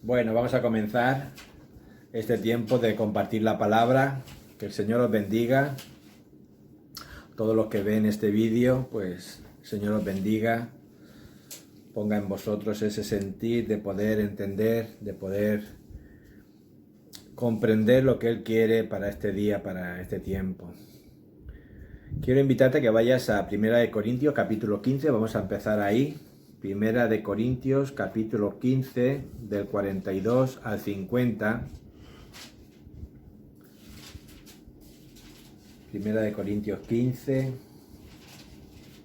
Bueno, vamos a comenzar este tiempo de compartir la palabra. Que el Señor os bendiga. Todos los que ven este vídeo, pues el Señor os bendiga. Ponga en vosotros ese sentir de poder entender, de poder comprender lo que Él quiere para este día, para este tiempo. Quiero invitarte a que vayas a 1 de Corintios capítulo 15, vamos a empezar ahí. 1 de Corintios capítulo 15, del 42 al 50. 1 de Corintios 15.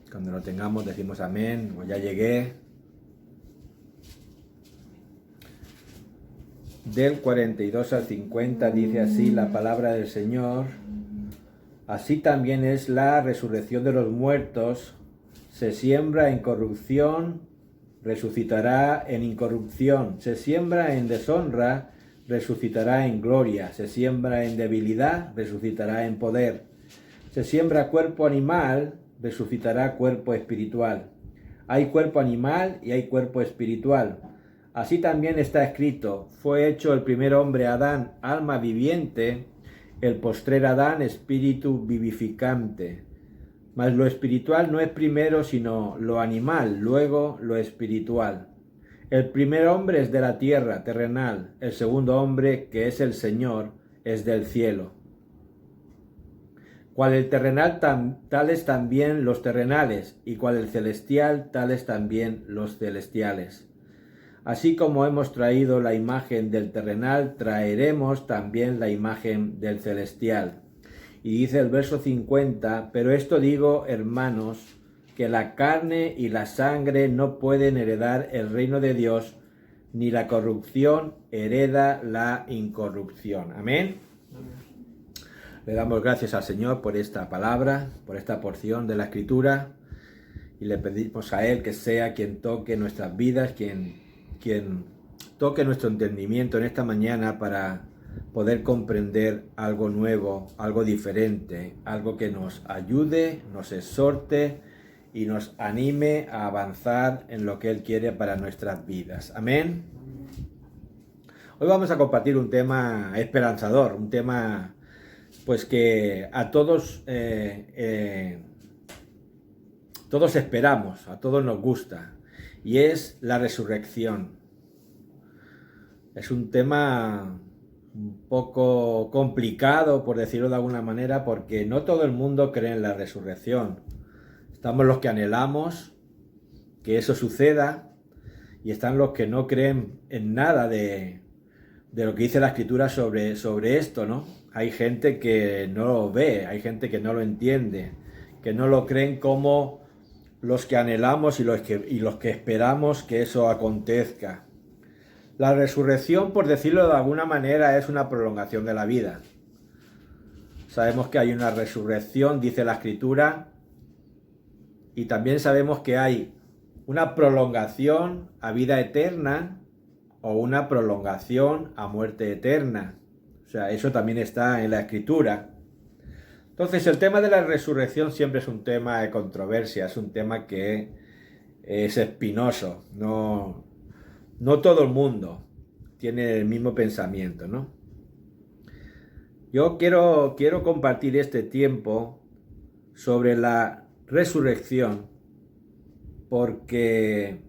Cuando lo tengamos decimos amén, o ya llegué. Del 42 al 50 dice así la palabra del Señor. Así también es la resurrección de los muertos. Se siembra en corrupción, resucitará en incorrupción. Se siembra en deshonra, resucitará en gloria. Se siembra en debilidad, resucitará en poder. Se siembra cuerpo animal, resucitará cuerpo espiritual. Hay cuerpo animal y hay cuerpo espiritual. Así también está escrito, fue hecho el primer hombre Adán, alma viviente, el postrer Adán, espíritu vivificante. Mas lo espiritual no es primero sino lo animal, luego lo espiritual. El primer hombre es de la tierra, terrenal, el segundo hombre, que es el Señor, es del cielo. Cual el terrenal, tales también los terrenales, y cual el celestial, tales también los celestiales. Así como hemos traído la imagen del terrenal, traeremos también la imagen del celestial. Y dice el verso 50, pero esto digo, hermanos, que la carne y la sangre no pueden heredar el reino de Dios, ni la corrupción hereda la incorrupción. Amén. Le damos gracias al Señor por esta palabra, por esta porción de la Escritura, y le pedimos a Él que sea quien toque nuestras vidas, quien toque nuestro entendimiento en esta mañana para poder comprender algo nuevo, algo diferente, algo que nos ayude, nos exhorte y nos anime a avanzar en lo que Él quiere para nuestras vidas. Amén. Hoy vamos a compartir un tema esperanzador, un tema pues que a todos todos esperamos, a todos nos gusta, y es la resurrección. Es un tema un poco complicado, por decirlo de alguna manera, porque no todo el mundo cree en la resurrección. Estamos los que anhelamos que eso suceda, y están los que no creen en nada de lo que dice la Escritura sobre esto, ¿no? Hay gente que no lo ve, hay gente que no lo entiende, que no lo creen como los que anhelamos y los que esperamos que eso acontezca. La resurrección, por decirlo de alguna manera, es una prolongación de la vida. Sabemos que hay una resurrección, dice la Escritura, y también sabemos que hay una prolongación a vida eterna o una prolongación a muerte eterna. O sea, eso también está en la Escritura. Entonces, el tema de la resurrección siempre es un tema de controversia, es un tema que es espinoso. No todo el mundo tiene el mismo pensamiento, ¿no? Yo quiero compartir este tiempo sobre la resurrección porque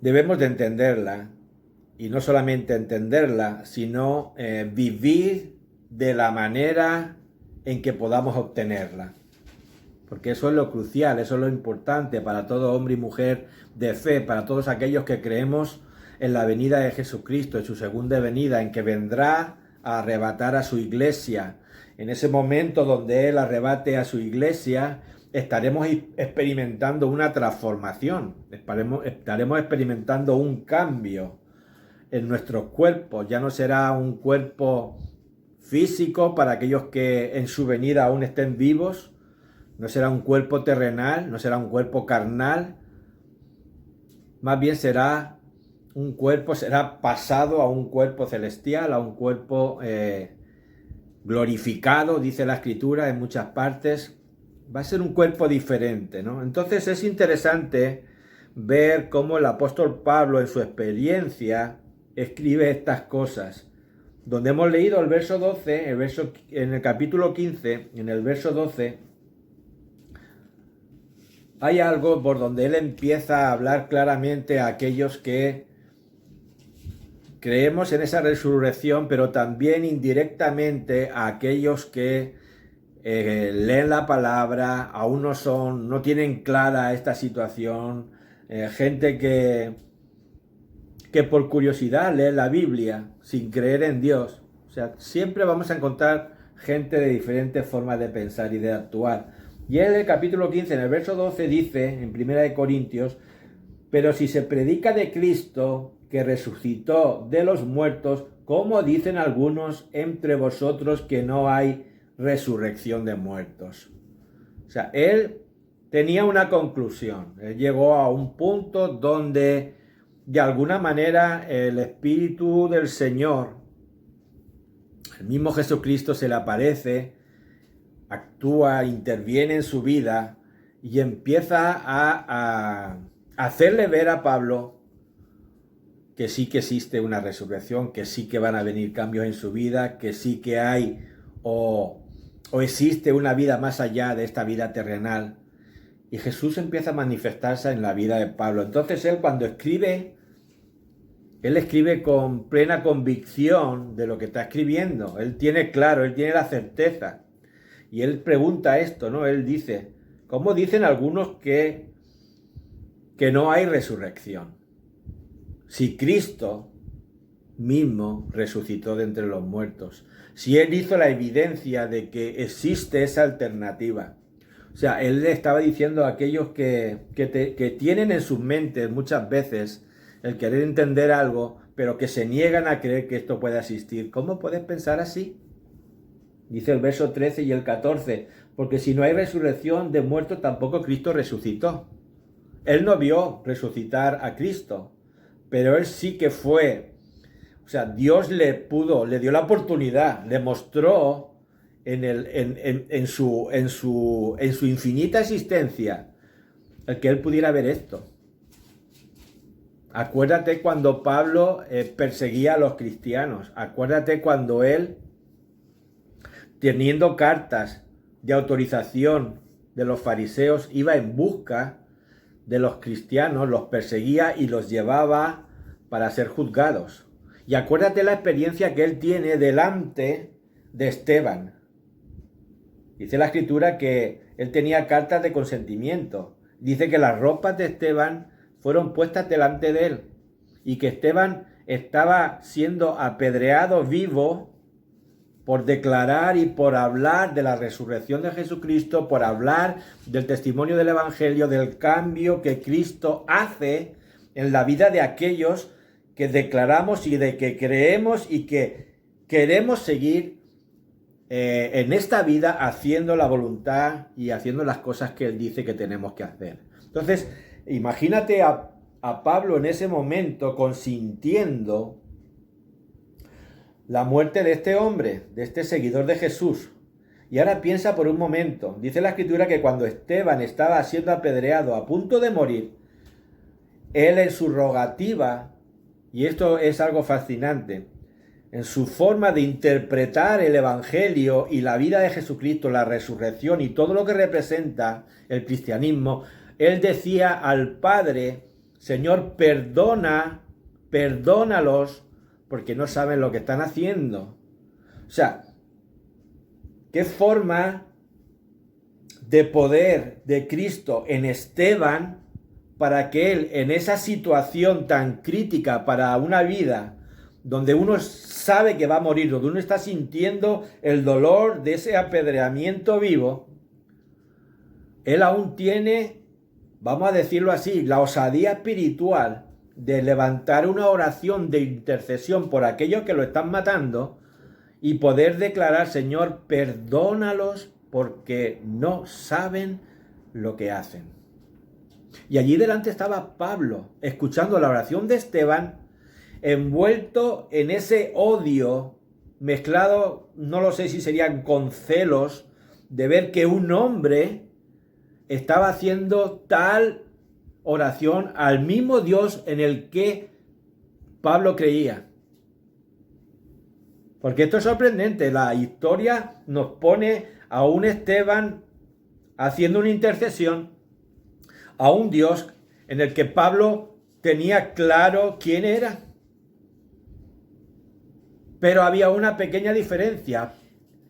debemos de entenderla, y no solamente entenderla, sino vivir de la manera en que podamos obtenerla. Porque eso es lo crucial, eso es lo importante para todo hombre y mujer de fe, para todos aquellos que creemos en la venida de Jesucristo, en su segunda venida, en que vendrá a arrebatar a su iglesia. En ese momento donde Él arrebate a su iglesia, estaremos experimentando una transformación, estaremos experimentando un cambio en nuestros cuerpos. Ya no será un cuerpo físico para aquellos que en su venida aún estén vivos, no será un cuerpo terrenal, no será un cuerpo carnal, más bien será un cuerpo, será pasado a un cuerpo celestial, a un cuerpo glorificado, dice la Escritura en muchas partes. Va a ser un cuerpo diferente, ¿no? Entonces es interesante ver cómo el apóstol Pablo en su experiencia escribe estas cosas. Donde hemos leído el verso 12, en el capítulo 15, en el verso 12, hay algo por donde él empieza a hablar claramente a aquellos que creemos en esa resurrección, pero también indirectamente a aquellos que leen la palabra, aún no tienen clara esta situación, gente que por curiosidad lee la Biblia sin creer en Dios. O sea, siempre vamos a encontrar gente de diferentes formas de pensar y de actuar. Y en el capítulo 15, en el verso 12, dice, en 1 Corintios, pero si se predica de Cristo, que resucitó de los muertos, ¿cómo dicen algunos entre vosotros que no hay resurrección de muertos? O sea, él tenía una conclusión. Él llegó a un punto donde, de alguna manera, el Espíritu del Señor, el mismo Jesucristo, se le aparece, actúa, interviene en su vida y empieza a hacerle ver a Pablo que sí que existe una resurrección, que sí que van a venir cambios en su vida, que sí que hay o existe una vida más allá de esta vida terrenal. Y Jesús empieza a manifestarse en la vida de Pablo. Entonces él, cuando escribe, él escribe con plena convicción de lo que está escribiendo. Él tiene claro, él tiene la certeza. Y él pregunta esto, ¿no? Él dice, ¿cómo dicen algunos que no hay resurrección? Si Cristo mismo resucitó de entre los muertos, si él hizo la evidencia de que existe esa alternativa. O sea, él le estaba diciendo a aquellos que tienen en sus mentes muchas veces el querer entender algo, pero que se niegan a creer que esto pueda existir. ¿Cómo puedes pensar así? Dice el verso 13 y el 14, porque si no hay resurrección de muertos, tampoco Cristo resucitó. Él no vio resucitar a Cristo, pero él sí que fue. O sea, Dios le dio la oportunidad, le mostró en su infinita existencia el que él pudiera ver esto. Acuérdate cuando Pablo perseguía a los cristianos. Acuérdate cuando él, teniendo cartas de autorización de los fariseos, iba en busca de los cristianos, los perseguía y los llevaba para ser juzgados. Y acuérdate la experiencia que él tiene delante de Esteban. Dice la escritura que él tenía cartas de consentimiento. Dice que las ropas de Esteban fueron puestas delante de él y que Esteban estaba siendo apedreado vivo por declarar y por hablar de la resurrección de Jesucristo, por hablar del testimonio del Evangelio, del cambio que Cristo hace en la vida de aquellos que declaramos y de que creemos y que queremos seguir en esta vida haciendo la voluntad y haciendo las cosas que Él dice que tenemos que hacer. Entonces, imagínate a Pablo en ese momento consintiendo la muerte de este hombre, de este seguidor de Jesús. Y ahora piensa por un momento, dice la escritura que cuando Esteban estaba siendo apedreado a punto de morir, él en su rogativa, y esto es algo fascinante, en su forma de interpretar el Evangelio y la vida de Jesucristo, la resurrección y todo lo que representa el cristianismo, él decía al Padre, Señor, perdónalos, porque no saben lo que están haciendo. O sea, qué forma de poder de Cristo en Esteban para que él, en esa situación tan crítica para una vida, donde uno sabe que va a morir, donde uno está sintiendo el dolor de ese apedreamiento vivo, él aún tiene, vamos a decirlo así, la osadía espiritual de levantar una oración de intercesión por aquellos que lo están matando y poder declarar, Señor, perdónalos porque no saben lo que hacen. Y allí delante estaba Pablo, escuchando la oración de Esteban, envuelto en ese odio, mezclado, no lo sé si serían con celos, de ver que un hombre estaba haciendo tal oración al mismo Dios en el que Pablo creía. Porque esto es sorprendente, la historia nos pone a un Esteban haciendo una intercesión a un Dios en el que Pablo tenía claro quién era. Pero había una pequeña diferencia.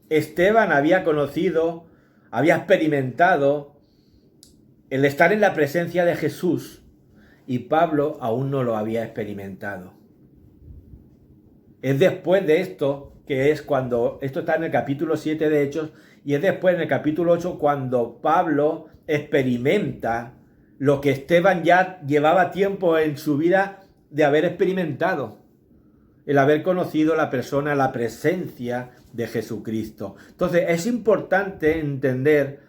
Esteban había conocido, había experimentado el estar en la presencia de Jesús y Pablo aún no lo había experimentado. Es después de esto, que es cuando, esto está en el capítulo 7 de Hechos, y es después en el capítulo 8 cuando Pablo experimenta lo que Esteban ya llevaba tiempo en su vida de haber experimentado, el haber conocido la persona, la presencia de Jesucristo. Entonces es importante entender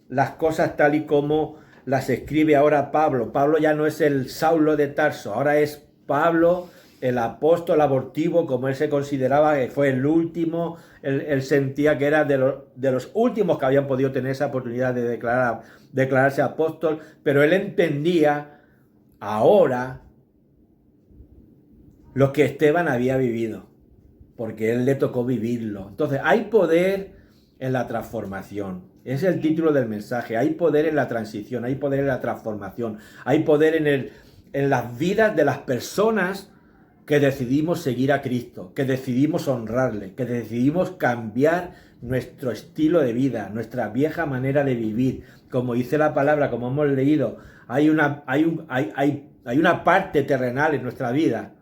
las cosas tal y como las escribe ahora Pablo. Pablo ya no es el Saulo de Tarso, ahora es Pablo, el apóstol abortivo, como él se consideraba, que fue el último. Él sentía que era de los últimos que habían podido tener esa oportunidad de declararse apóstol, pero él entendía ahora lo que Esteban había vivido, porque él le tocó vivirlo. Entonces, hay poder en la transformación. Es el título del mensaje. Hay poder en la transición, hay poder en la transformación, hay poder en las vidas de las personas que decidimos seguir a Cristo, que decidimos honrarle, que decidimos cambiar nuestro estilo de vida, nuestra vieja manera de vivir. Como dice la palabra, como hemos leído, hay una parte terrenal en nuestra vida,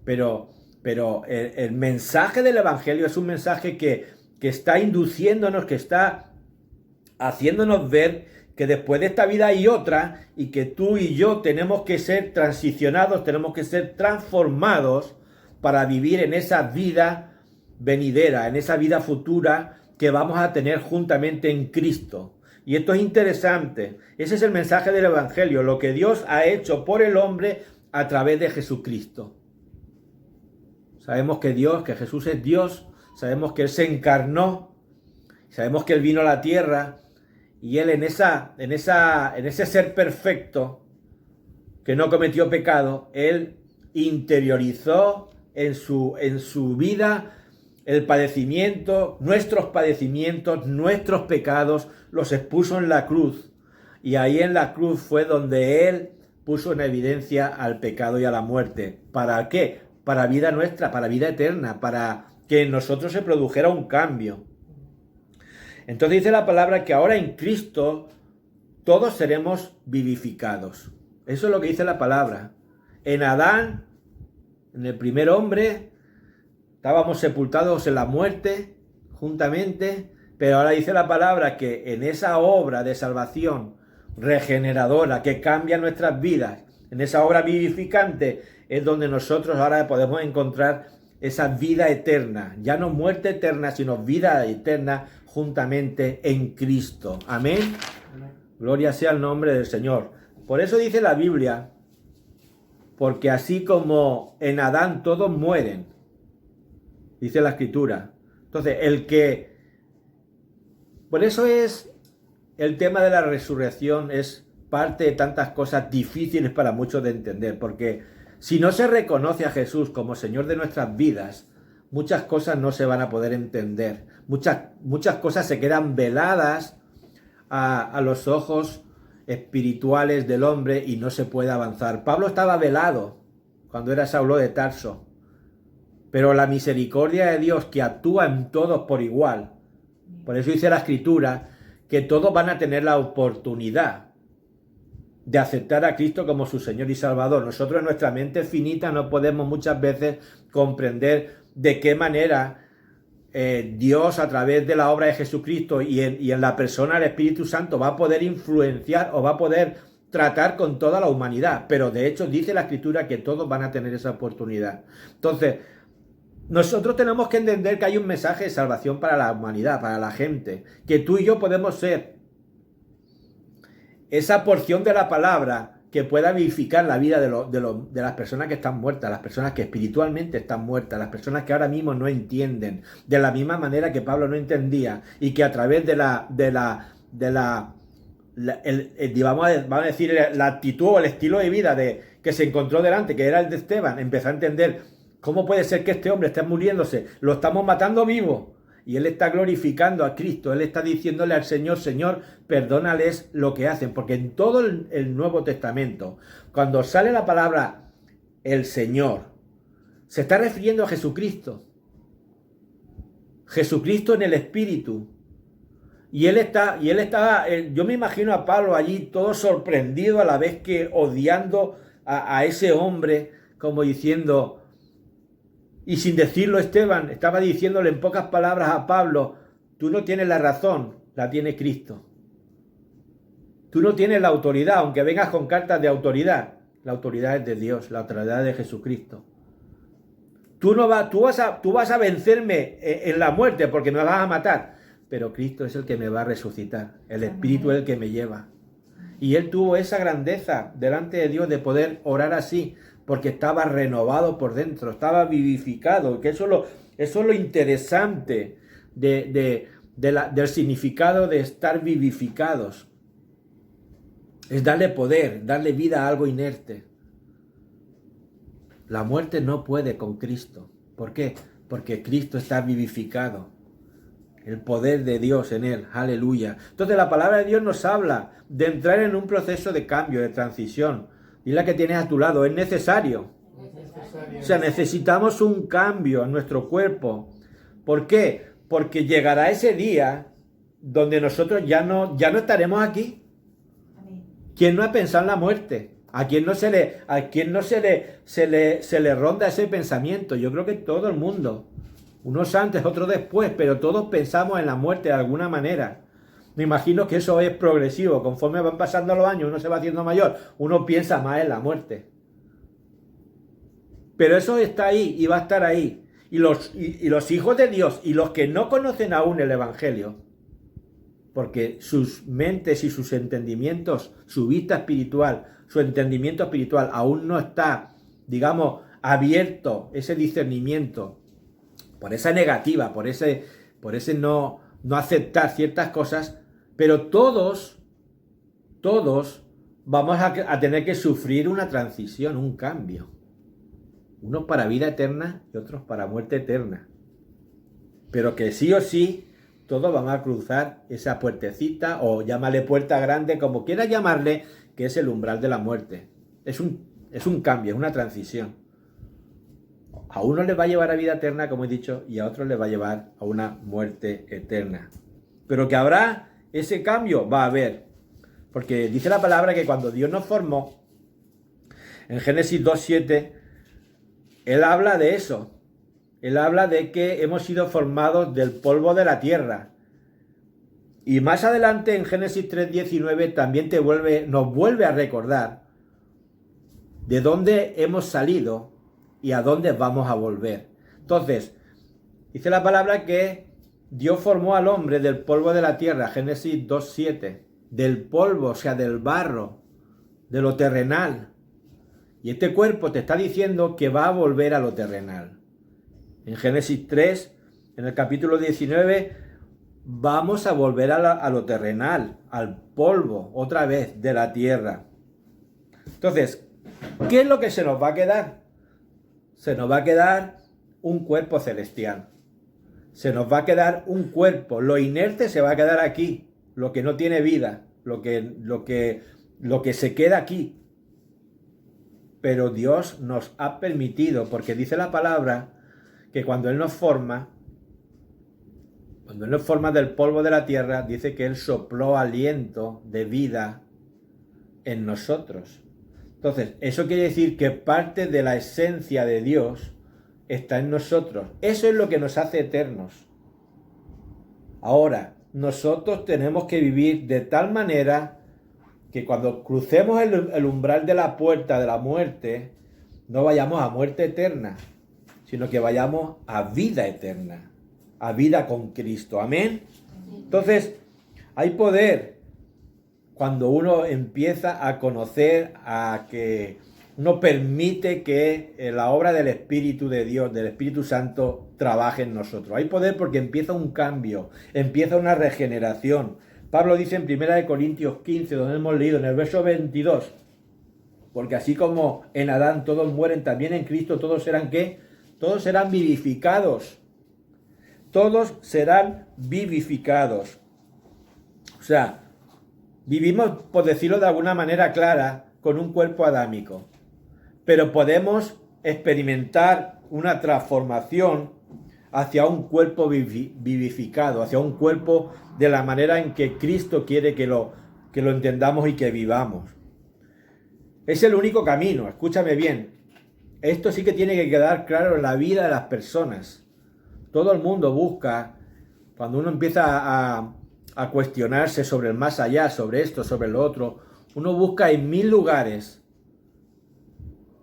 pero el mensaje del Evangelio es un mensaje que está induciéndonos, que está haciéndonos ver que después de esta vida hay otra y que tú y yo tenemos que ser transicionados, tenemos que ser transformados para vivir en esa vida venidera, en esa vida futura que vamos a tener juntamente en Cristo. Y esto es interesante. Ese es el mensaje del Evangelio, lo que Dios ha hecho por el hombre a través de Jesucristo. Sabemos que Jesús es Dios, sabemos que Él se encarnó, sabemos que Él vino a la tierra y Él en ese ser perfecto que no cometió pecado, Él interiorizó en su vida el padecimiento, nuestros padecimientos, nuestros pecados, los expuso en la cruz. Y ahí en la cruz fue donde Él puso en evidencia al pecado y a la muerte. ¿Para qué? Para vida nuestra, para vida eterna, para que en nosotros se produjera un cambio. Entonces dice la palabra que ahora en Cristo todos seremos vivificados. Eso es lo que dice la palabra. En Adán, en el primer hombre, estábamos sepultados en la muerte juntamente, pero ahora dice la palabra que en esa obra de salvación regeneradora que cambia nuestras vidas, en esa obra vivificante, es donde nosotros ahora podemos encontrar esa vida eterna, ya no muerte eterna, sino vida eterna juntamente en Cristo. Amén. Gloria sea el nombre del Señor. Por eso dice la Biblia, porque así como en Adán todos mueren, dice la Escritura. Entonces, por eso es el tema de la resurrección, es parte de tantas cosas difíciles para muchos de entender, porque si no se reconoce a Jesús como Señor de nuestras vidas, muchas cosas no se van a poder entender. Muchas cosas se quedan veladas a los ojos espirituales del hombre y no se puede avanzar. Pablo estaba velado cuando era Saulo de Tarso, pero la misericordia de Dios que actúa en todos por igual. Por eso dice la Escritura que todos van a tener la oportunidad de aceptar a Cristo como su Señor y Salvador. Nosotros en nuestra mente finita no podemos muchas veces comprender de qué manera Dios a través de la obra de Jesucristo y en la persona del Espíritu Santo va a poder influenciar o va a poder tratar con toda la humanidad. Pero de hecho dice la Escritura que todos van a tener esa oportunidad. Entonces, nosotros tenemos que entender que hay un mensaje de salvación para la humanidad, para la gente, que tú y yo podemos ser esa porción de la palabra que pueda vivificar la vida de las personas que están muertas, las personas que espiritualmente están muertas, las personas que ahora mismo no entienden, de la misma manera que Pablo no entendía, y que a través de la vamos a decir, la actitud o el estilo de vida que se encontró delante, que era el de Esteban, empezó a entender cómo puede ser que este hombre esté muriéndose, lo estamos matando vivo. Y él está glorificando a Cristo, él está diciéndole al Señor, Señor, perdónales lo que hacen, porque en todo el Nuevo Testamento, cuando sale la palabra el Señor, se está refiriendo a Jesucristo. Jesucristo en el Espíritu. Y él estaba, yo me imagino a Pablo allí todo sorprendido a la vez que odiando a ese hombre, como diciendo... Y sin decirlo Esteban, estaba diciéndole en pocas palabras a Pablo, tú no tienes la razón, la tiene Cristo. Tú no tienes la autoridad, aunque vengas con cartas de autoridad. La autoridad es de Dios, la autoridad es de Jesucristo. Tú vas a vencerme en la muerte porque me vas a matar. Pero Cristo es el que me va a resucitar. El Espíritu es el que me lleva. Y él tuvo esa grandeza delante de Dios de poder orar así, porque estaba renovado por dentro, estaba vivificado, que eso es lo interesante del significado de estar vivificados. Es darle poder, darle vida a algo inerte. La muerte no puede con Cristo. ¿Por qué? Porque Cristo está vivificado. El poder de Dios en él, aleluya. Entonces la palabra de Dios nos habla de entrar en un proceso de cambio, de transición. Y la que tienes a tu lado, es necesario. O sea, necesitamos un cambio en nuestro cuerpo. ¿Por qué? Porque llegará ese día donde nosotros ya no estaremos aquí. ¿Quién no ha pensado en la muerte? ¿A quién no se le ronda ese pensamiento? Yo creo que todo el mundo. Unos antes, otros después, pero todos pensamos en la muerte de alguna manera. Me imagino que eso es progresivo. Conforme van pasando los años, uno se va haciendo mayor, uno piensa más en la muerte. Pero eso está ahí y va a estar ahí. Y los hijos de Dios y los que no conocen aún el Evangelio, porque sus mentes y sus entendimientos, su vista espiritual, su entendimiento espiritual aún no está, digamos, abierto, ese discernimiento, por esa negativa, por ese no aceptar ciertas cosas, pero todos vamos a tener que sufrir una transición, un cambio. Unos para vida eterna y otros para muerte eterna. Pero que sí o sí, todos van a cruzar esa puertecita, o llámale puerta grande, como quieras llamarle, que es el umbral de la muerte. Es un cambio, es una transición. A unos les va a llevar a vida eterna, como he dicho, y a otros les va a llevar a una muerte eterna. Pero que habrá ese cambio, va a haber. Porque dice la palabra que cuando Dios nos formó, en Génesis 2:7, Él habla de eso. Él habla de que hemos sido formados del polvo de la tierra. Y más adelante en Génesis 3:19 también nos vuelve a recordar de dónde hemos salido y a dónde vamos a volver. Entonces, dice la palabra que Dios formó al hombre del polvo de la tierra, Génesis 2:7, del polvo, o sea, del barro, de lo terrenal. Y este cuerpo te está diciendo que va a volver a lo terrenal. En Génesis 3, en el capítulo 19, vamos a volver a lo terrenal, al polvo, otra vez, de la tierra. Entonces, ¿qué es lo que se nos va a quedar? Se nos va a quedar un cuerpo celestial. Se nos va a quedar un cuerpo. Lo inerte se va a quedar aquí. Lo que no tiene vida. Lo que se queda aquí. Pero Dios nos ha permitido, porque dice la palabra, que cuando Él nos forma del polvo de la tierra, dice que Él sopló aliento de vida en nosotros. Entonces, eso quiere decir que parte de la esencia de Dios está en nosotros. Eso es lo que nos hace eternos. Ahora, nosotros tenemos que vivir de tal manera que cuando crucemos el umbral de la puerta de la muerte, no vayamos a muerte eterna, sino que vayamos a vida eterna, a vida con Cristo. Amén. Entonces, hay poder cuando uno empieza a conocer, a que uno permite que la obra del Espíritu de Dios, del Espíritu Santo, trabaje en nosotros. Hay poder porque empieza un cambio, empieza una regeneración. Pablo dice en 1 Corintios 15, donde hemos leído en el verso 22, porque así como en Adán todos mueren, también en Cristo todos serán ¿qué? Todos serán vivificados. Todos serán vivificados. O sea, vivimos, por decirlo de alguna manera clara, con un cuerpo adámico, pero podemos experimentar una transformación hacia un cuerpo vivificado, hacia un cuerpo de la manera en que Cristo quiere que lo entendamos y que vivamos. Es el único camino, escúchame bien. Esto sí que tiene que quedar claro en la vida de las personas. Todo el mundo busca, cuando uno empieza a cuestionarse sobre el más allá, sobre esto, sobre lo otro, uno busca en 1000 lugares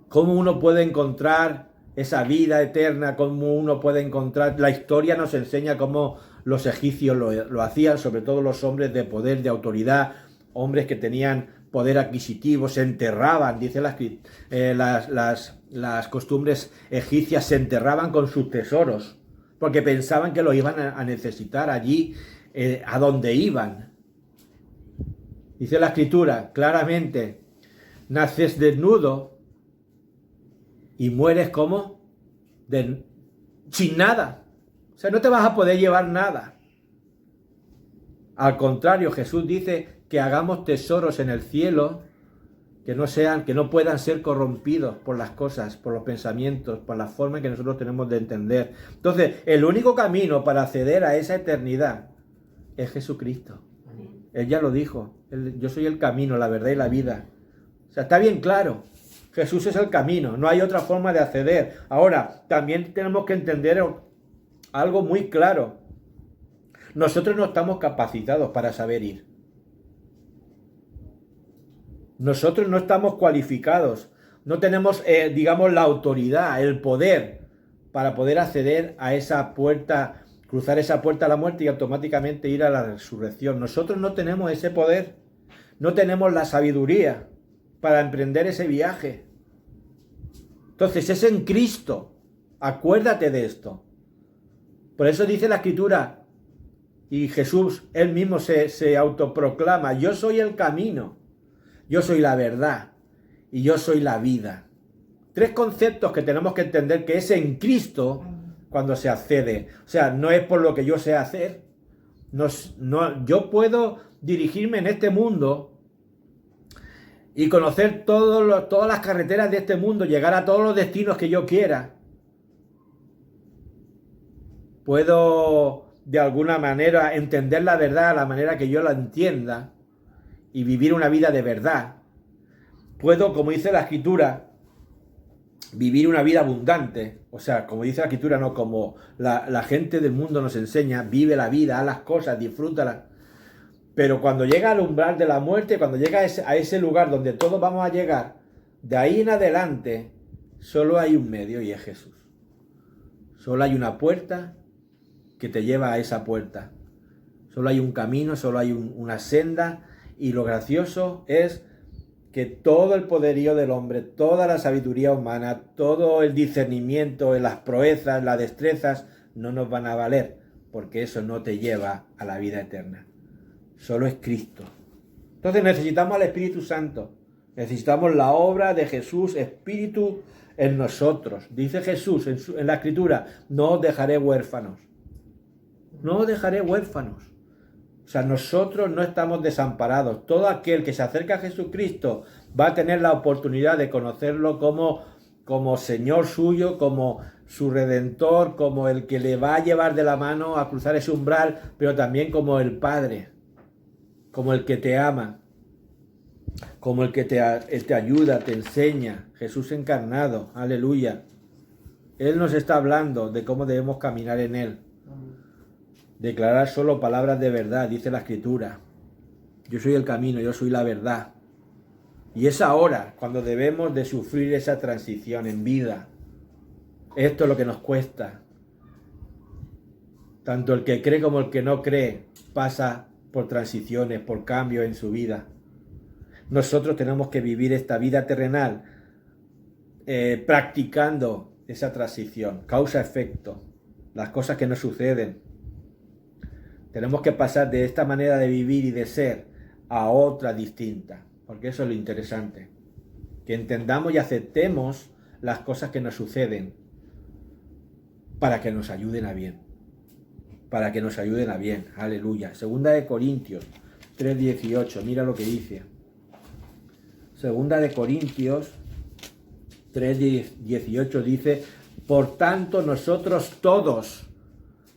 cómo uno puede encontrar esa vida eterna, cómo uno puede encontrar. La historia nos enseña cómo los egipcios lo hacían, sobre todo los hombres de poder, de autoridad, hombres que tenían poder adquisitivo, se enterraban, dice las costumbres egipcias, se enterraban con sus tesoros, porque pensaban que lo iban a necesitar allí, a donde iban. Dice la Escritura claramente, naces desnudo y mueres como sin nada. O sea, no te vas a poder llevar nada. Al contrario, Jesús dice que hagamos tesoros en el cielo que no puedan ser corrompidos por las cosas, por los pensamientos, por la forma que nosotros tenemos de entender. Entonces, el único camino para acceder a esa eternidad es Jesucristo. Él ya lo dijo. Yo soy el camino, la verdad y la vida. O sea, está bien claro. Jesús es el camino. No hay otra forma de acceder. Ahora, también tenemos que entender algo muy claro. Nosotros no estamos capacitados para saber ir. Nosotros no estamos cualificados. No tenemos, digamos, la autoridad, el poder para poder acceder a esa puerta, cruzar esa puerta a la muerte y automáticamente ir a la resurrección. Nosotros no tenemos ese poder. No tenemos la sabiduría para emprender ese viaje. Entonces es en Cristo. Acuérdate de esto. Por eso dice la Escritura, y Jesús, él mismo se autoproclama, yo soy el camino, yo soy la verdad y yo soy la vida. 3 conceptos que tenemos que entender que es en Cristo cuando se accede. O sea, no es por lo que yo sé hacer. Yo puedo dirigirme en este mundo y conocer todas las carreteras de este mundo, llegar a todos los destinos que yo quiera. Puedo, de alguna manera, entender la verdad a la manera que yo la entienda y vivir una vida de verdad. Puedo, como dice la Escritura, vivir una vida abundante. O sea, como dice la Escritura, no como la gente del mundo nos enseña, vive la vida, haz las cosas, disfrútalas. Pero cuando llega al umbral de la muerte, cuando llega a ese lugar donde todos vamos a llegar, de ahí en adelante, solo hay un medio y es Jesús. Solo hay una puerta que te lleva a esa puerta. Solo hay un camino, solo hay una senda, y lo gracioso es que todo el poderío del hombre, toda la sabiduría humana, todo el discernimiento, las proezas, las destrezas, no nos van a valer, porque eso no te lleva a la vida eterna. Solo es Cristo. Entonces necesitamos al Espíritu Santo, necesitamos la obra de Jesús, Espíritu en nosotros. Dice Jesús en la Escritura, no os dejaré huérfanos. No os dejaré huérfanos. O sea, nosotros no estamos desamparados. Todo aquel que se acerca a Jesucristo va a tener la oportunidad de conocerlo como Señor suyo, como su Redentor, como el que le va a llevar de la mano a cruzar ese umbral, pero también como el Padre, como el que te ama, como el que te ayuda, te enseña. Jesús encarnado, aleluya. Él nos está hablando de cómo debemos caminar en Él. Declarar solo palabras de verdad, dice la Escritura. Yo soy el camino, yo soy la verdad. Y es ahora cuando debemos de sufrir esa transición en vida. Esto es lo que nos cuesta. Tanto el que cree como el que no cree pasa por transiciones, por cambios en su vida. Nosotros tenemos que vivir esta vida terrenal practicando esa transición, causa-efecto, las cosas que nos suceden. Tenemos que pasar de esta manera de vivir y de ser a otra distinta, porque eso es lo interesante. Que entendamos y aceptemos las cosas que nos suceden para que nos ayuden a bien. Para que nos ayuden a bien. Aleluya. Segunda de Corintios 3:18. Mira lo que dice. Segunda de Corintios 3:18 dice: por tanto nosotros todos,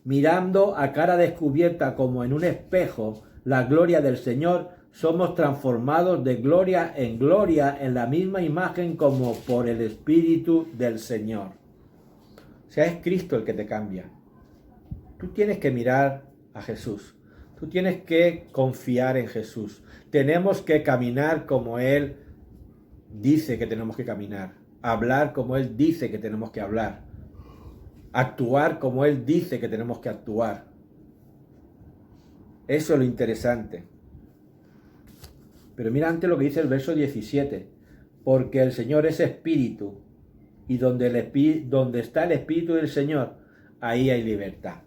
mirando a cara descubierta como en un espejo la gloria del Señor, somos transformados de gloria en la misma imagen como por el Espíritu del Señor. O sea, es Cristo el que te cambia. Tú tienes que mirar a Jesús. Tú tienes que confiar en Jesús. Tenemos que caminar como Él dice que tenemos que caminar. Hablar como Él dice que tenemos que hablar. Actuar como Él dice que tenemos que actuar. Eso es lo interesante. Pero mira antes lo que dice el verso 17. Porque el Señor es espíritu. Y donde está el espíritu del Señor, ahí hay libertad.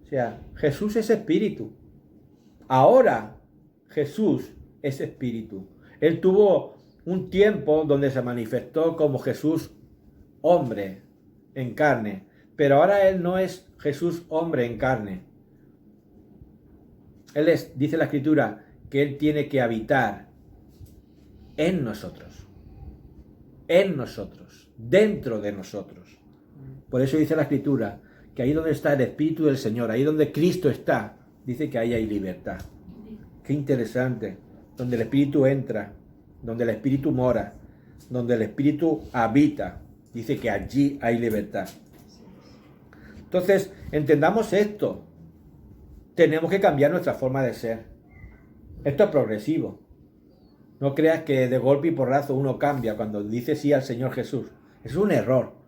O sea, Jesús es espíritu. Ahora Jesús es espíritu. Él tuvo un tiempo donde se manifestó como Jesús hombre en carne. Pero ahora Él no es Jesús hombre en carne. Él es, dice la Escritura, que Él tiene que habitar en nosotros. En nosotros. Dentro de nosotros. Por eso dice la Escritura que ahí donde está el Espíritu del Señor, ahí donde Cristo está, dice que ahí hay libertad. Qué interesante. Donde el Espíritu entra, donde el Espíritu mora, donde el Espíritu habita, dice que allí hay libertad. Entonces, entendamos esto. Tenemos que cambiar nuestra forma de ser. Esto es progresivo. No creas que de golpe y porrazo uno cambia cuando dice sí al Señor Jesús. Es un error.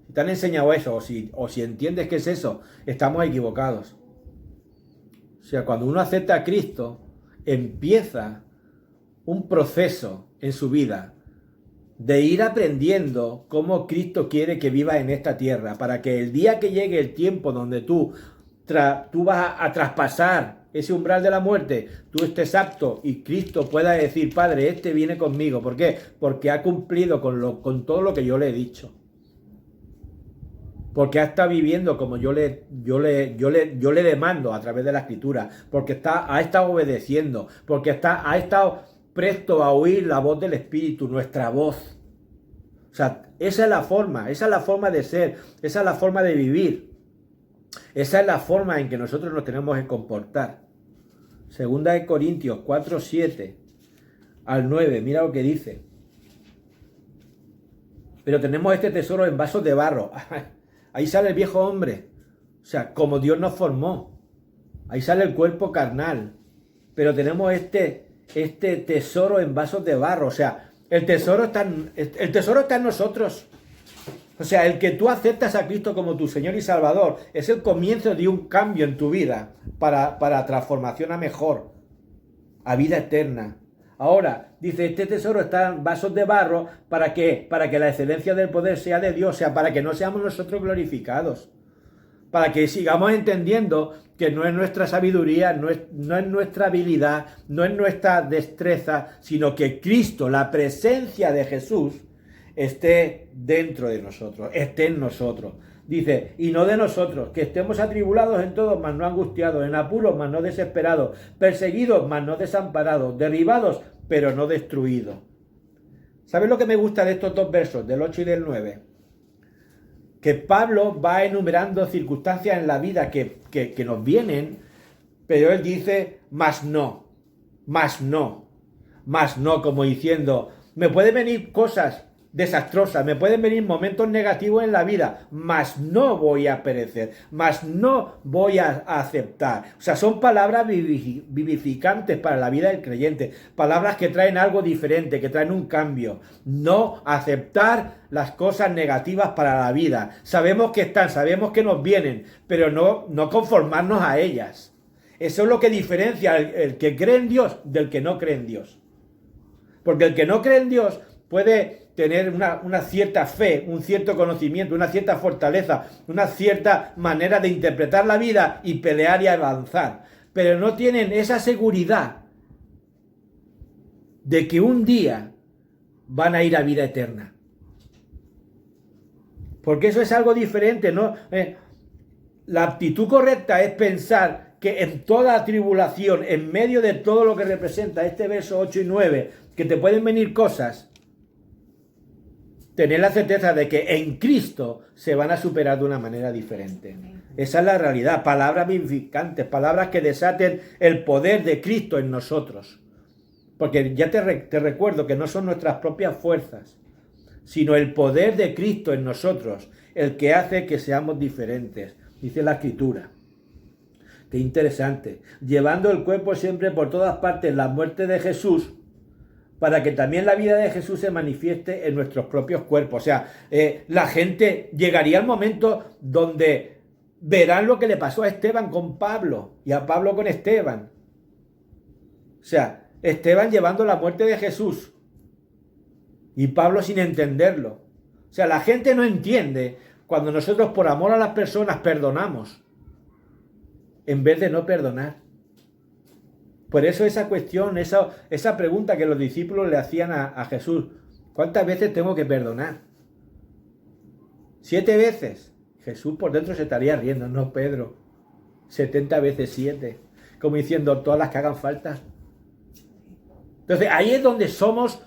Si te han enseñado eso, o si entiendes que es eso, estamos equivocados. O sea, cuando uno acepta a Cristo, empieza un proceso en su vida de ir aprendiendo cómo Cristo quiere que viva en esta tierra, para que el día que llegue el tiempo donde tú vas a traspasar ese umbral de la muerte, tú estés apto y Cristo pueda decir: Padre, este viene conmigo. ¿Por qué? Porque ha cumplido con todo lo que yo le he dicho. Porque ha estado viviendo como yo le demando a través de la Escritura, porque ha estado obedeciendo, porque ha estado presto a oír la voz del Espíritu, nuestra voz. O sea, esa es la forma de ser, esa es la forma de vivir, esa es la forma en que nosotros nos tenemos que comportar. Segunda de Corintios 4:7 al 9, mira lo que dice. Pero tenemos este tesoro en vasos de barro. Ahí sale el viejo hombre, o sea, como Dios nos formó. Ahí sale el cuerpo carnal. Pero tenemos este tesoro en vasos de barro. O sea, el tesoro está en nosotros. O sea, el que tú aceptas a Cristo como tu Señor y Salvador es el comienzo de un cambio en tu vida para transformación a mejor, a vida eterna. Ahora, dice, este tesoro está en vasos de barro, ¿para qué? Para que la excelencia del poder sea de Dios, o sea, para que no seamos nosotros glorificados. Para que sigamos entendiendo que no es nuestra sabiduría, no es nuestra habilidad, no es nuestra destreza, sino que Cristo, la presencia de Jesús, esté dentro de nosotros, esté en nosotros. Dice, y no de nosotros, que estemos atribulados en todo, mas no angustiados, en apuros, mas no desesperados, perseguidos, mas no desamparados, derribados, pero no destruidos. ¿Sabes lo que me gusta de estos dos versos, del 8 y del 9? Que Pablo va enumerando circunstancias en la vida que nos vienen, pero él dice, mas no, como diciendo, me pueden venir cosas desastrosas, me pueden venir momentos negativos en la vida, mas no voy a perecer, mas no voy a aceptar. O sea, son palabras vivificantes para la vida del creyente, palabras que traen algo diferente, que traen un cambio. No aceptar las cosas negativas para la vida. Sabemos que están, sabemos que nos vienen, pero no conformarnos a ellas. Eso es lo que diferencia el que cree en Dios del que no cree en Dios. Porque el que no cree en Dios puede tener una cierta fe, un cierto conocimiento, una cierta fortaleza, una cierta manera de interpretar la vida y pelear y avanzar, pero no tienen esa seguridad de que un día van a ir a vida eterna. Porque eso es algo diferente, ¿no? La actitud correcta es pensar que en toda tribulación, en medio de todo lo que representa este verso 8 y 9, que te pueden venir cosas, tener la certeza de que en Cristo se van a superar de una manera diferente. Esa es la realidad. Palabras vivificantes, palabras que desaten el poder de Cristo en nosotros. Porque ya te recuerdo que no son nuestras propias fuerzas, sino el poder de Cristo en nosotros, el que hace que seamos diferentes. Dice la Escritura. Qué interesante. Llevando el cuerpo siempre por todas partes la muerte de Jesús, para que también la vida de Jesús se manifieste en nuestros propios cuerpos. O sea, la gente llegaría al momento donde verán lo que le pasó a Esteban con Pablo y a Pablo con Esteban. O sea, Esteban llevando la muerte de Jesús y Pablo sin entenderlo. O sea, la gente no entiende cuando nosotros por amor a las personas perdonamos en vez de no perdonar. Por eso esa cuestión, esa pregunta que los discípulos le hacían a Jesús, ¿cuántas veces tengo que perdonar? 7 veces. Jesús por dentro se estaría riendo, no Pedro. 70 veces 7. Como diciendo, todas las que hagan falta. Entonces ahí es donde somos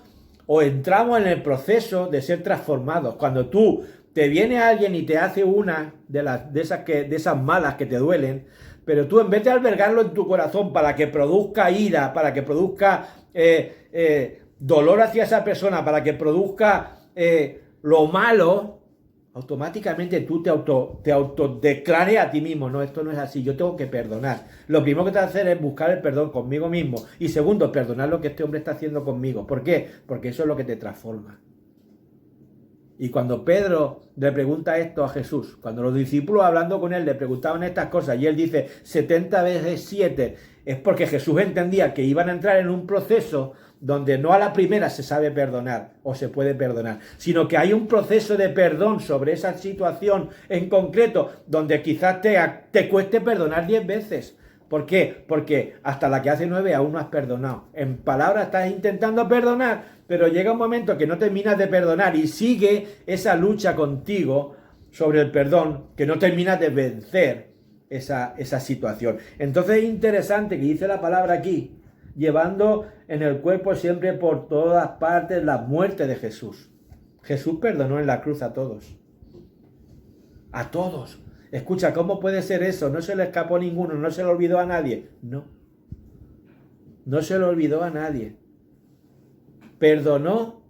o entramos en el proceso de ser transformados. Cuando tú te viene alguien y te hace una de esas malas que te duelen, pero tú en vez de albergarlo en tu corazón para que produzca ira, para que produzca dolor hacia esa persona, para que produzca lo malo, automáticamente tú te autodeclares a ti mismo, no, esto no es así, yo tengo que perdonar. Lo primero que te vas a hacer es buscar el perdón conmigo mismo. Y segundo, perdonar lo que este hombre está haciendo conmigo. ¿Por qué? Porque eso es lo que te transforma. Y cuando Pedro le pregunta esto a Jesús, cuando los discípulos hablando con él le preguntaban estas cosas y él dice 70 veces 7, es porque Jesús entendía que iban a entrar en un proceso donde no a la primera se sabe perdonar o se puede perdonar, sino que hay un proceso de perdón sobre esa situación en concreto donde quizás te cueste perdonar 10 veces. ¿Por qué? Porque hasta la que hace 9 aún no has perdonado. En palabras estás intentando perdonar, pero llega un momento que no terminas de perdonar y sigue esa lucha contigo sobre el perdón, que no terminas de vencer esa situación. Entonces es interesante que dice la palabra aquí, llevando en el cuerpo siempre por todas partes la muerte de Jesús. Jesús perdonó en la cruz a todos. A todos. Escucha, ¿cómo puede ser eso? No se le escapó a ninguno, no se le olvidó a nadie. No. No se le olvidó a nadie. Perdonó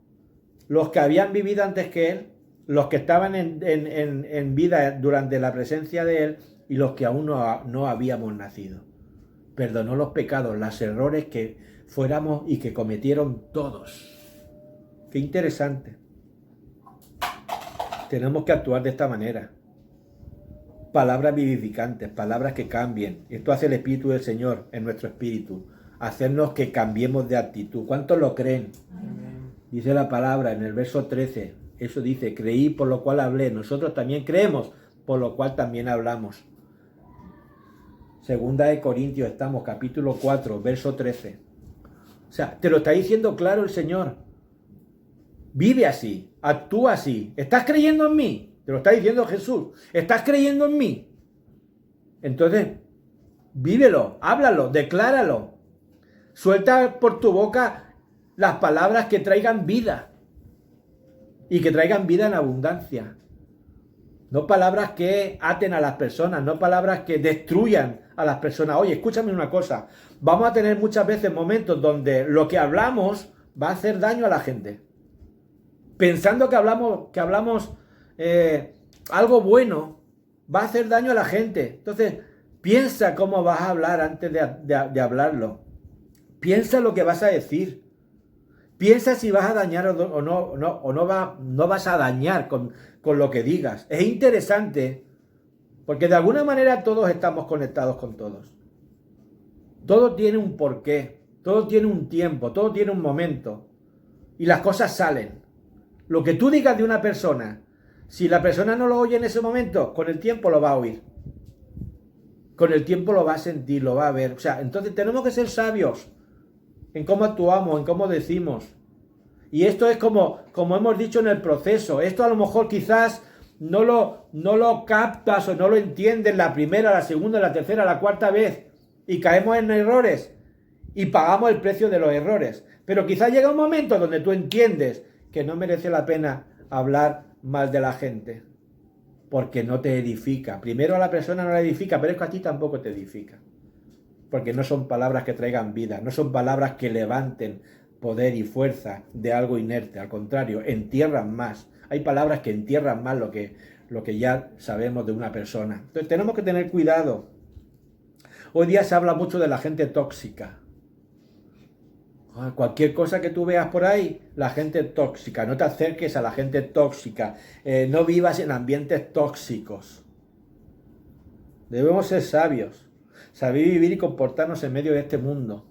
los que habían vivido antes que él, los que estaban en vida durante la presencia de él y los que aún no habíamos nacido. Perdonó los pecados, los errores que fuéramos y que cometieron todos. Qué interesante. Tenemos que actuar de esta manera. Palabras vivificantes, palabras que cambien. Esto hace el Espíritu del Señor en nuestro espíritu. Hacernos que cambiemos de actitud. ¿Cuántos lo creen? Amén. Dice la palabra en el verso 13. Eso dice, creí por lo cual hablé. Nosotros también creemos, por lo cual también hablamos. Segunda de Corintios estamos, capítulo 4, verso 13. O sea, te lo está diciendo claro el Señor. Vive así, actúa así. ¿Estás creyendo en mí? Te lo está diciendo Jesús. ¿Estás creyendo en mí? Entonces, vívelo, háblalo, decláralo. Suelta por tu boca las palabras que traigan vida. Y que traigan vida en abundancia. No palabras que aten a las personas, no palabras que destruyan a las personas. Oye, escúchame una cosa. Vamos a tener muchas veces momentos donde lo que hablamos va a hacer daño a la gente. Pensando que hablamos algo bueno, va a hacer daño a la gente. Entonces, piensa cómo vas a hablar antes de hablarlo. Piensa lo que vas a decir. Piensa si vas a dañar o no vas a dañar con lo que digas. Es interesante, porque de alguna manera todos estamos conectados con todos. Todo tiene un porqué, todo tiene un tiempo, todo tiene un momento. y las cosas salen. Lo que tú digas de una persona, si la persona no lo oye en ese momento, con el tiempo lo va a oír. Con el tiempo lo va a sentir, lo va a ver. O sea, entonces tenemos que ser sabios en cómo actuamos, en cómo decimos. Y esto es como hemos dicho en el proceso. Esto a lo mejor quizás no lo captas o no lo entiendes la primera, la segunda, la tercera, la cuarta vez. Y caemos en errores. Y pagamos el precio de los errores. Pero quizás llega un momento donde tú entiendes que no merece la pena hablar mal de la gente. Porque no te edifica. Primero a la persona no la edifica, pero es que a ti tampoco te edifica. Porque no son palabras que traigan vida, no son palabras que levanten poder y fuerza de algo inerte. Al contrario, entierran más. Hay palabras que entierran más lo que ya sabemos de una persona. Entonces tenemos que tener cuidado. Hoy día se habla mucho de la gente tóxica. Cualquier cosa que tú veas por ahí, la gente tóxica. No te acerques a la gente tóxica. No vivas en ambientes tóxicos. Debemos ser sabios. Saber vivir y comportarnos en medio de este mundo.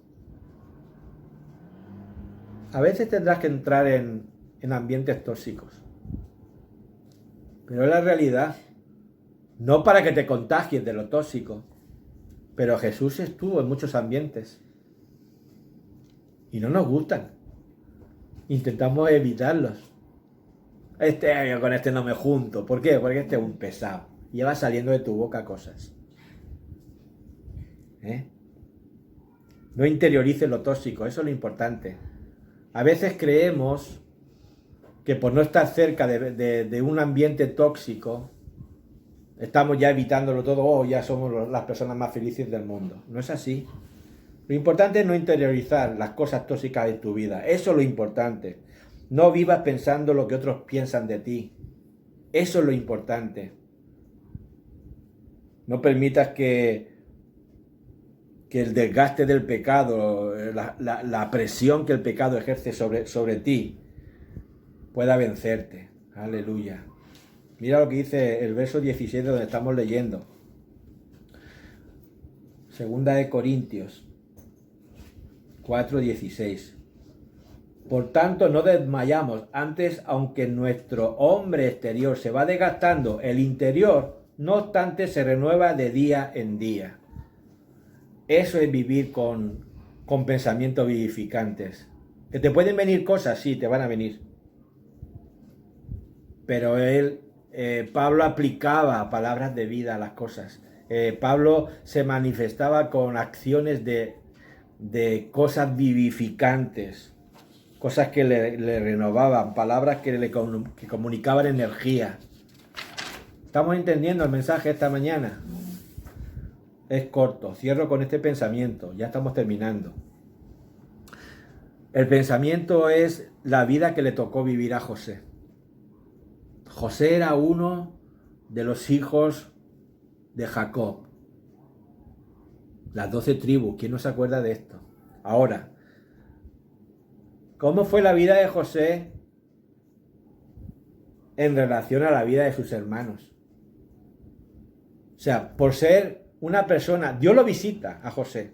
A veces tendrás que entrar en ambientes tóxicos. Pero es la realidad. No para que te contagies de lo tóxico. Pero Jesús estuvo en muchos ambientes. Y no nos gustan. Intentamos evitarlos. Yo con este no me junto. ¿Por qué? Porque este es un pesado. Lleva saliendo de tu boca cosas. No interiorices lo tóxico. Eso es lo importante. A veces creemos que por no estar cerca de un ambiente tóxico, estamos ya evitándolo todo. Ya somos las personas más felices del mundo. No es así. Lo importante es no interiorizar las cosas tóxicas de tu vida. Eso es lo importante. No vivas pensando lo que otros piensan de ti. Eso es lo importante. No permitas que el desgaste del pecado, la presión que el pecado ejerce sobre ti, pueda vencerte. Aleluya. Mira lo que dice el verso 17 donde estamos leyendo. Segunda de Corintios 4:16. Por tanto, no desmayamos. Antes, aunque nuestro hombre exterior se va desgastando, el interior, no obstante, se renueva de día en día. Eso es vivir con pensamientos vivificantes. Que te pueden venir cosas, sí, te van a venir. Pero Pablo aplicaba palabras de vida a las cosas. Pablo se manifestaba con acciones de cosas vivificantes, cosas que le renovaban, palabras que comunicaban energía. ¿Estamos entendiendo el mensaje esta mañana? Es corto, cierro con este pensamiento, ya estamos terminando. El pensamiento es la vida que le tocó vivir a José. José era uno de los hijos de Jacob. Las 12 tribus, ¿quién no se acuerda de esto? Ahora, ¿cómo fue la vida de José en relación a la vida de sus hermanos? O sea, por ser una persona, Dios lo visita a José.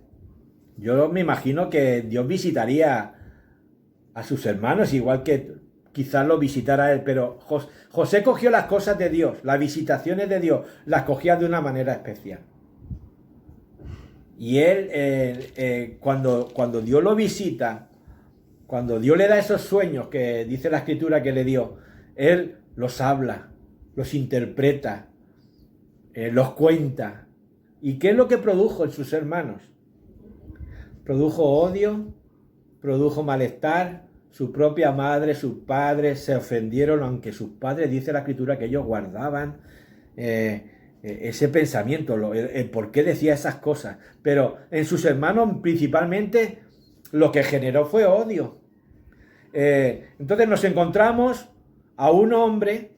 Yo me imagino que Dios visitaría a sus hermanos, igual que quizás lo visitara él, pero José cogió las cosas de Dios, las visitaciones de Dios, las cogía de una manera especial. Y él, cuando Dios lo visita, cuando Dios le da esos sueños que dice la Escritura que le dio, él los habla, los interpreta, los cuenta. ¿Y qué es lo que produjo en sus hermanos? Produjo odio, produjo malestar. Su propia madre, sus padres se ofendieron, aunque sus padres, dice la Escritura, que ellos guardaban ese pensamiento, el por qué decía esas cosas. Pero en sus hermanos principalmente lo que generó fue odio. Entonces nos encontramos a un hombre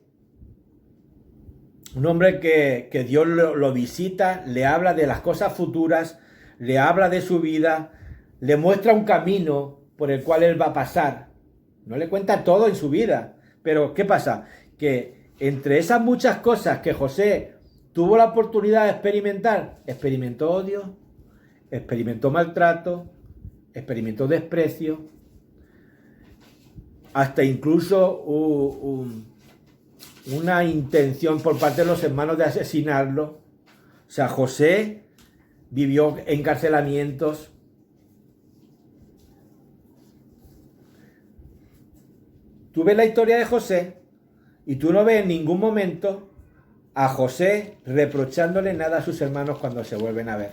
que Dios lo visita, le habla de las cosas futuras, le habla de su vida, le muestra un camino por el cual él va a pasar. No le cuenta todo en su vida. Pero ¿qué pasa? Que entre esas muchas cosas que José tuvo la oportunidad de experimentar, experimentó odio, experimentó maltrato, experimentó desprecio. hasta incluso una intención por parte de los hermanos de asesinarlo. O sea, José vivió encarcelamientos. Tú ves la historia de José y tú no ves en ningún momento a José reprochándole nada a sus hermanos cuando se vuelven a ver.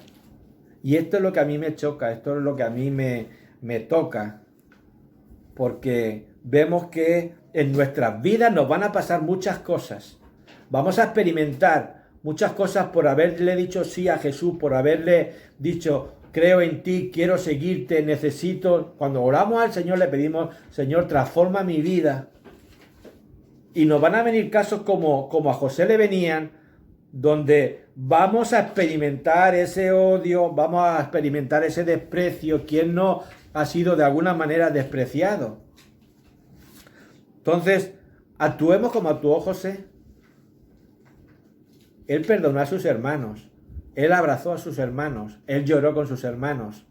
Y esto es lo que a mí me choca, esto es lo que a mí me toca, porque vemos que en nuestras vidas nos van a pasar muchas cosas. Vamos a experimentar muchas cosas por haberle dicho sí a Jesús, por haberle dicho, creo en ti, quiero seguirte, necesito. Cuando oramos al Señor le pedimos, Señor, transforma mi vida. Y nos van a venir casos como a José le venían, donde vamos a experimentar ese odio, vamos a experimentar ese desprecio. ¿Quién no ha sido de alguna manera despreciado? Entonces, actuemos como actuó José. Él perdonó a sus hermanos, él abrazó a sus hermanos, él lloró con sus hermanos.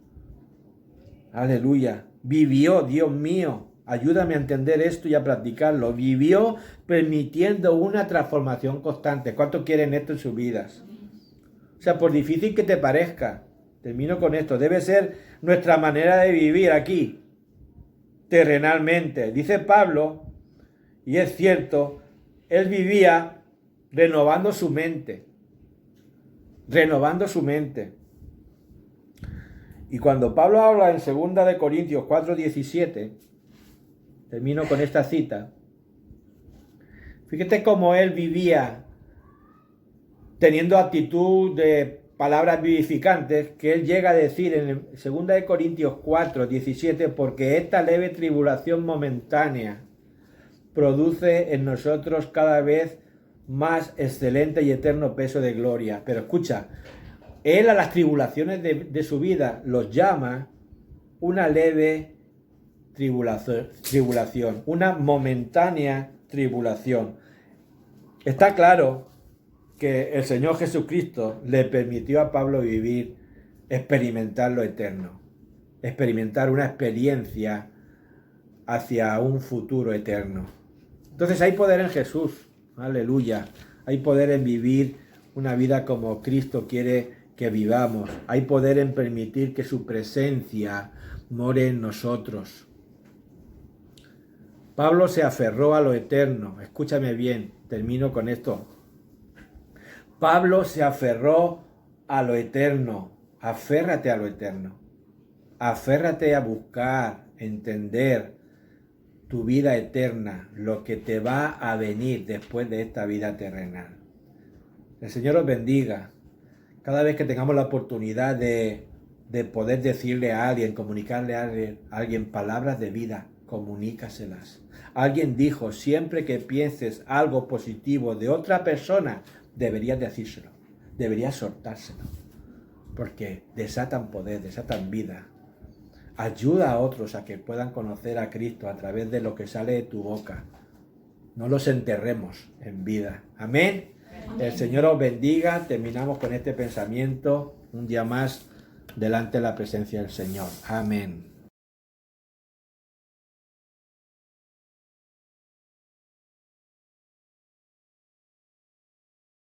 Aleluya. Vivió, Dios mío, ayúdame a entender esto y a practicarlo. Vivió permitiendo una transformación constante. ¿Cuántos quieren esto en sus vidas? O sea, por difícil que te parezca, termino con esto, debe ser nuestra manera de vivir aquí, terrenalmente. Dice Pablo, y es cierto, él vivía renovando su mente. Renovando su mente. Y cuando Pablo habla en 2 de Corintios 4:17, termino con esta cita. Fíjate cómo él vivía teniendo actitud de palabras vivificantes, que él llega a decir en 2 de Corintios 4:17, porque esta leve tribulación momentánea produce en nosotros cada vez más excelente y eterno peso de gloria. Pero escucha, él a las tribulaciones de su vida los llama una leve tribulación, una momentánea tribulación. Está claro que el Señor Jesucristo le permitió a Pablo vivir, experimentar lo eterno, experimentar una experiencia hacia un futuro eterno. Entonces hay poder en Jesús, aleluya, hay poder en vivir una vida como Cristo quiere que vivamos, hay poder en permitir que su presencia more en nosotros. Pablo se aferró a lo eterno, escúchame bien, termino con esto. Pablo se aferró a lo eterno, aférrate a lo eterno, aférrate a buscar, entender tu vida eterna, lo que te va a venir después de esta vida terrenal. El Señor os bendiga. Cada vez que tengamos la oportunidad de poder decirle a alguien, comunicarle a alguien palabras de vida, comunícaselas. Alguien dijo, siempre que pienses algo positivo de otra persona, deberías decírselo, deberías soltárselo, porque desatan poder, desatan vida. Ayuda a otros a que puedan conocer a Cristo a través de lo que sale de tu boca. No los enterremos en vida. Amén. El Señor os bendiga. Terminamos con este pensamiento un día más delante de la presencia del Señor. Amén.